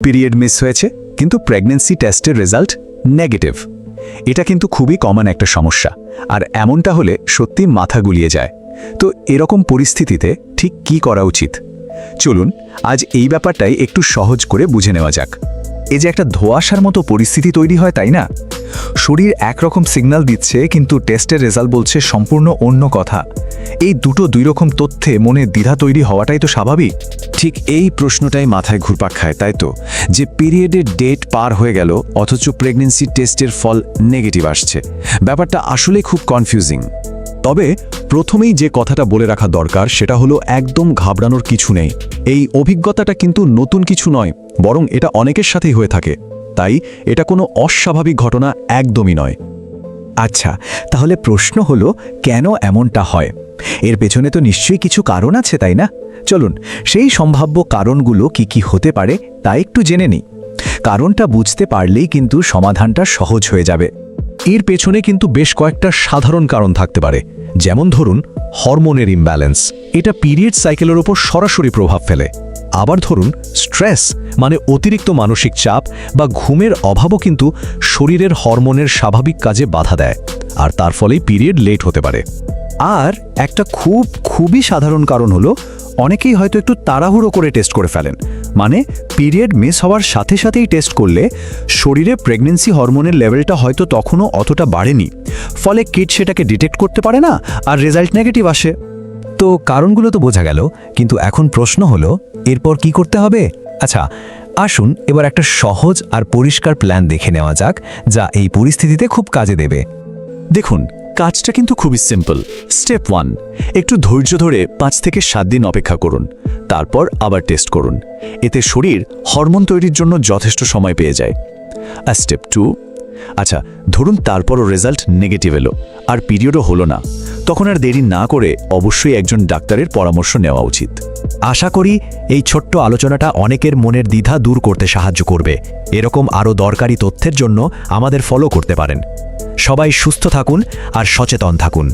Period miss হয়েছে কিন্তু pregnancy টেস্টের রেজাল্ট নেগেটিভ। এটা কিন্তু খুবই কমন একটা সমস্যা, আর এমনটা হলে সত্যি মাথা গুলিয়ে যায়। তো এরকম পরিস্থিতিতে ঠিক কি করা উচিত? চলুন আজ এই ব্যাপারটাই একটু সহজ করে বুঝে নেওয়া যাক। এই যে একটা ধোঁয়াশার মতো পরিস্থিতি তৈরি হয়, তাই না? শরীর একরকম সিগন্যাল দিচ্ছে কিন্তু টেস্টের রেজাল্ট বলছে সম্পূর্ণ অন্য কথা। এই দুই রকম তথ্যে মনে দ্বিধা তৈরি হওয়াটাই তো স্বাভাবিক। ঠিক এই প্রশ্নটাই মাথায় ঘুরপাক খায়, তাই তো, যে পিরিয়ডের ডেট পার হয়ে গেল অথচ প্রেগন্যান্সি টেস্টের ফল নেগেটিভ আসছে। ব্যাপারটা আসলে খুব কনফিউজিং। তবে প্রথমেই যে কথাটা বলে রাখা দরকার সেটা হলো একদম ঘাবড়ানোর কিছু নেই। এই অভিজ্ঞতাটা কিন্তু নতুন কিছু নয়, বরং এটা অনেকের সাথেই হয়ে থাকে। তাই এটা কোনো অস্বাভাবিক ঘটনা একদমই নয়। আচ্ছা, তাহলে প্রশ্ন হলো কেন এমনটা হয়? এর পেছনে তো নিশ্চয়ই কিছু কারণ আছে, তাই না? চলুন সেই সম্ভাব্য কারণগুলো কি হতে পারে তা একটু জেনে নিই। কারণটা বুঝতে পারলেই কিন্তু সমাধানটা সহজ হয়ে যাবে। এর পেছনে কিন্তু বেশ কয়েকটা সাধারণ কারণ থাকতে পারে। যেমন ধরুন হরমোনের ইমব্যালেন্স, এটা পিরিয়ড সাইকেলের ওপর সরাসরি প্রভাব ফেলে। আবার ধরুন স্ট্রেস, মানে অতিরিক্ত মানসিক চাপ বা ঘুমের অভাবও কিন্তু শরীরের হরমোনের স্বাভাবিক কাজে বাধা দেয়, আর তার ফলেই পিরিয়ড লেট হতে পারে। আর একটা খুবই সাধারণ কারণ হলো অনেকেই হয়তো একটু তাড়াহুড়ো করে টেস্ট করে ফেলেন। মানে পিরিয়ড মিস হওয়ার সাথে সাথেই টেস্ট করলে শরীরে প্রেগন্যান্সি হরমোনের লেভেলটা হয়তো তখনও অতটা বাড়েনি, ফলে কিট সেটাকে ডিটেক্ট করতে পারে না আর রেজাল্ট নেগেটিভ আসে। তো কারণগুলো তো বোঝা গেল, কিন্তু এখন প্রশ্ন হলো এরপর কি করতে হবে? আচ্ছা, আসুন এবার একটা সহজ আর পরিষ্কার প্ল্যান দেখে নেওয়া যাক, যা এই পরিস্থিতিতে খুব কাজে দেবে। দেখুন, কাজটা কিন্তু খুবই সিম্পল। স্টেপ 1, একটু ধৈর্য ধরে 5 থেকে 7 দিন অপেক্ষা করুন, তারপর আবার টেস্ট করুন। এতে শরীর হরমোন তৈরির জন্য যথেষ্ট সময় পেয়ে যায়। আর স্টেপ 2, আচ্ছা ধরুন তারপরও রেজাল্ট নেগেটিভ এলো আর পিরিয়ডও হলো না, তখন আর দেরি না করে অবশ্যই একজন ডাক্তারের পরামর্শ নেওয়া উচিত। আশা করি এই ছোট্ট আলোচনাটা অনেকের মনের দ্বিধা দূর করতে সাহায্য করবে। এরকম আরও দরকারি তথ্যের জন্য আমাদের ফলো করতে পারেন। সবাই সুস্থ থাকুন আর সচেতন থাকুন।